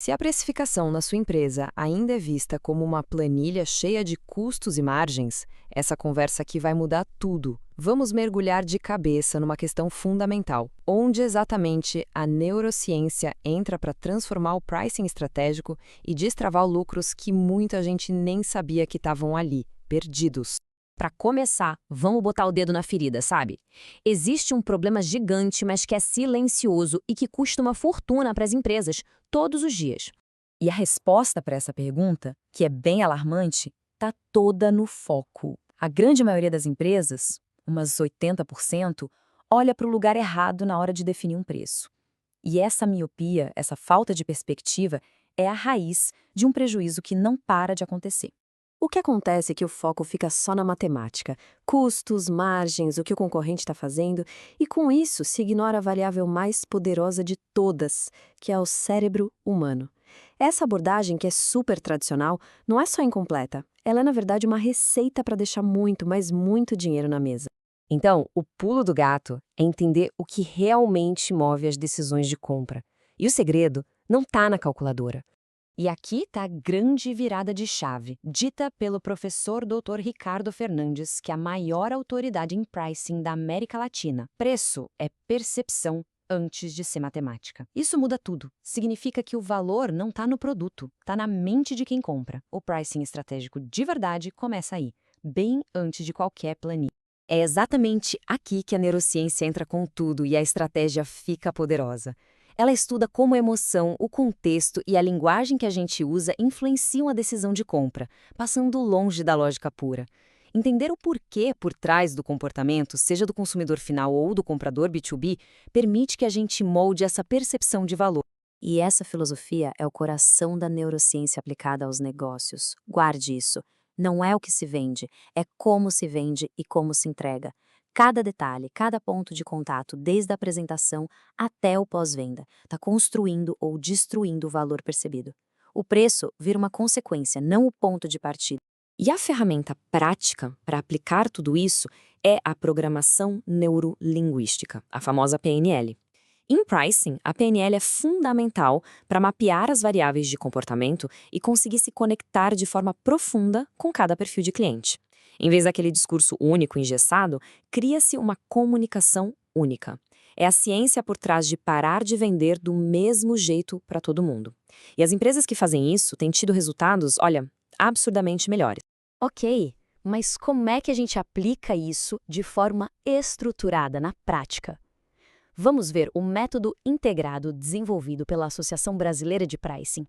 Se a precificação na sua empresa ainda é vista como uma planilha cheia de custos e margens, essa conversa aqui vai mudar tudo. Vamos mergulhar de cabeça numa questão fundamental: onde exatamente a neurociência entra para transformar o pricing estratégico e destravar lucros que muita gente nem sabia que estavam ali, perdidos. Para começar, vamos botar o dedo na ferida, sabe? Existe um problema gigante, mas que é silencioso e que custa uma fortuna para as empresas, todos os dias. E a resposta para essa pergunta, que é bem alarmante, está toda no foco. A grande maioria das empresas, umas 80%, olha para o lugar errado na hora de definir um preço. E essa miopia, essa falta de perspectiva, é a raiz de um prejuízo que não para de acontecer. O que acontece é que o foco fica só na matemática, custos, margens, o que o concorrente está fazendo, e com isso se ignora a variável mais poderosa de todas, que é o cérebro humano. Essa abordagem, que é super tradicional, não é só incompleta, ela é na verdade uma receita para deixar muito, mas muito dinheiro na mesa. Então, o pulo do gato é entender o que realmente move as decisões de compra. E o segredo não está na calculadora. E aqui está a grande virada de chave, dita pelo professor Dr. Ricardo Fernandes, que é a maior autoridade em pricing da América Latina. Preço é percepção antes de ser matemática. Isso muda tudo. Significa que o valor não está no produto, está na mente de quem compra. O pricing estratégico de verdade começa aí, bem antes de qualquer planilha. É exatamente aqui que a neurociência entra com tudo e a estratégia fica poderosa. Ela estuda como a emoção, o contexto e a linguagem que a gente usa influenciam a decisão de compra, passando longe da lógica pura. Entender o porquê por trás do comportamento, seja do consumidor final ou do comprador B2B, permite que a gente molde essa percepção de valor. E essa filosofia é o coração da neurociência aplicada aos negócios. Guarde isso. Não é o que se vende, é como se vende e como se entrega. Cada detalhe, cada ponto de contato, desde a apresentação até o pós-venda, está construindo ou destruindo o valor percebido. O preço vira uma consequência, não o ponto de partida. E a ferramenta prática para aplicar tudo isso é a programação neurolinguística, a famosa PNL. Em pricing, a PNL é fundamental para mapear as variáveis de comportamento e conseguir se conectar de forma profunda com cada perfil de cliente. Em vez daquele discurso único, engessado, cria-se uma comunicação única. É a ciência por trás de parar de vender do mesmo jeito para todo mundo. E as empresas que fazem isso têm tido resultados, olha, absurdamente melhores. Ok, mas como é que a gente aplica isso de forma estruturada na prática? Vamos ver o método integrado desenvolvido pela Associação Brasileira de Pricing,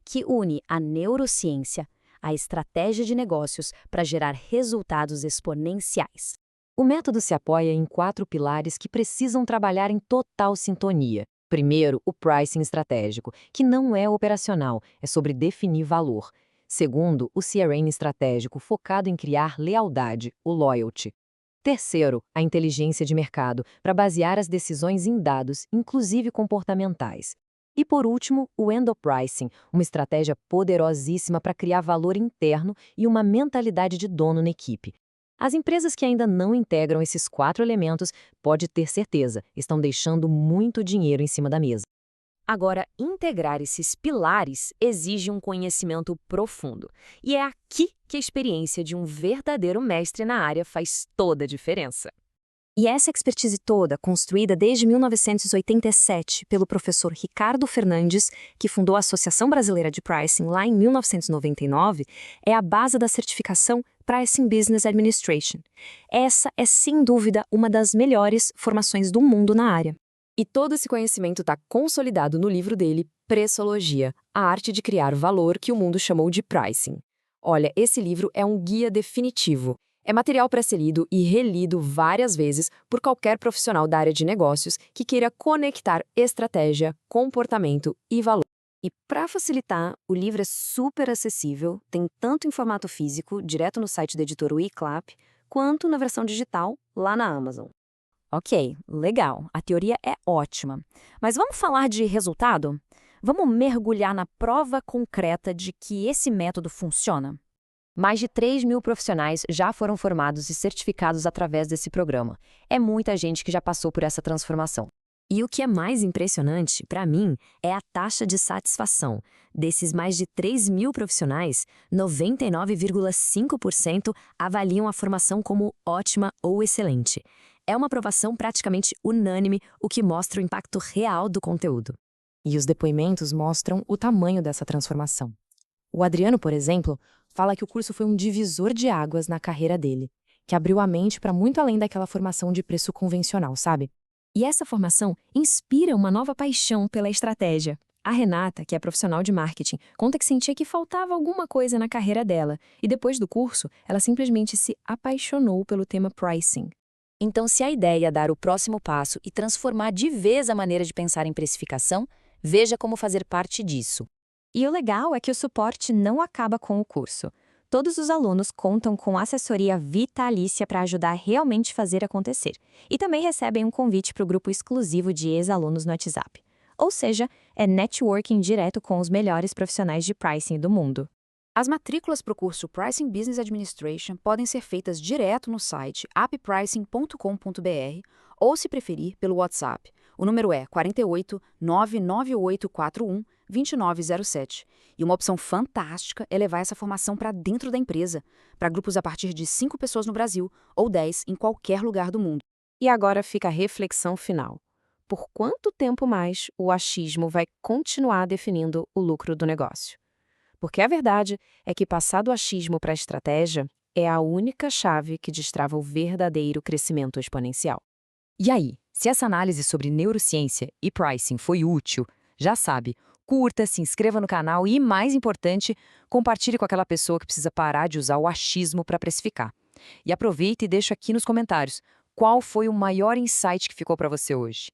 que une a neurociência, a estratégia de negócios para gerar resultados exponenciais. O método se apoia em 4 pilares que precisam trabalhar em total sintonia. Primeiro, o pricing estratégico, que não é operacional, é sobre definir valor. Segundo, o CRM estratégico, focado em criar lealdade, o loyalty. Terceiro, a inteligência de mercado, para basear as decisões em dados, inclusive comportamentais. E por último, o endopricing, uma estratégia poderosíssima para criar valor interno e uma mentalidade de dono na equipe. As empresas que ainda não integram esses 4 elementos, pode ter certeza, estão deixando muito dinheiro em cima da mesa. Agora, integrar esses pilares exige um conhecimento profundo. E é aqui que a experiência de um verdadeiro mestre na área faz toda a diferença. E essa expertise toda, construída desde 1987 pelo professor Ricardo Fernandes, que fundou a Associação Brasileira de Pricing lá em 1999, é a base da certificação Pricing Business Administration. Essa é, sem dúvida, uma das melhores formações do mundo na área. E todo esse conhecimento está consolidado no livro dele, Preçologia, a arte de criar valor que o mundo chamou de pricing. Olha, esse livro é um guia definitivo. É material para ser lido e relido várias vezes por qualquer profissional da área de negócios que queira conectar estratégia, comportamento e valor. E para facilitar, o livro é super acessível, tem tanto em formato físico, direto no site da editora Wiclap, quanto na versão digital, lá na Amazon. Ok, legal, a teoria é ótima. Mas vamos falar de resultado? Vamos mergulhar na prova concreta de que esse método funciona? Mais de 3.000 profissionais já foram formados e certificados através desse programa. É muita gente que já passou por essa transformação. E o que é mais impressionante, para mim, é a taxa de satisfação. Desses mais de 3 mil profissionais, 99,5% avaliam a formação como ótima ou excelente. É uma aprovação praticamente unânime, o que mostra o impacto real do conteúdo. E os depoimentos mostram o tamanho dessa transformação. O Adriano, por exemplo, fala que o curso foi um divisor de águas na carreira dele, que abriu a mente para muito além daquela formação de preço convencional, sabe? E essa formação inspira uma nova paixão pela estratégia. A Renata, que é profissional de marketing, conta que sentia que faltava alguma coisa na carreira dela, e depois do curso, ela simplesmente se apaixonou pelo tema pricing. Então, se a ideia é dar o próximo passo e transformar de vez a maneira de pensar em precificação, veja como fazer parte disso. E o legal é que o suporte não acaba com o curso. Todos os alunos contam com assessoria vitalícia para ajudar a realmente fazer acontecer. E também recebem um convite para o grupo exclusivo de ex-alunos no WhatsApp. Ou seja, é networking direto com os melhores profissionais de pricing do mundo. As matrículas para o curso Pricing Business Administration podem ser feitas direto no site apppricing.com.br ou, se preferir, pelo WhatsApp. O número é 48 99841 2907. E uma opção fantástica é levar essa formação para dentro da empresa, para grupos a partir de 5 pessoas no Brasil ou 10 em qualquer lugar do mundo. E agora fica a reflexão final. Por quanto tempo mais o achismo vai continuar definindo o lucro do negócio? Porque a verdade é que passar do achismo para a estratégia é a única chave que destrava o verdadeiro crescimento exponencial. E aí, se essa análise sobre neurociência e pricing foi útil, já sabe, curta, se inscreva no canal e, mais importante, compartilhe com aquela pessoa que precisa parar de usar o achismo para precificar. E aproveita e deixa aqui nos comentários qual foi o maior insight que ficou para você hoje.